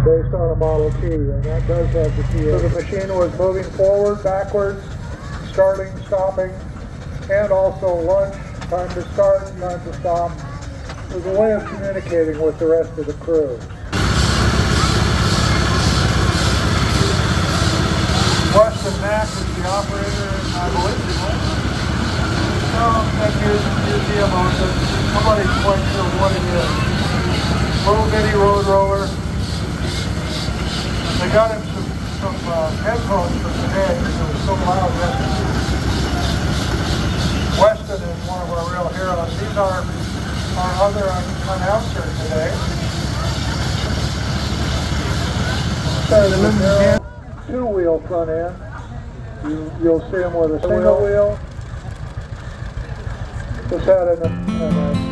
based on a Model T, and that does have the T. So the machine was moving forward, backwards, starting, stopping, and also lunch, time to start, time to stop. It was a way of communicating with the rest of the crew. Weston Mack is the operator, I believe. No, that museum owns it. Nobody's quite sure what it is. Little bitty road roller. They got him some headphones for today because it was so loud yesterday. Weston is one of our real heroes. He's our other announcer today. Two-wheel front end. You'll see him with a single wheel. Just had a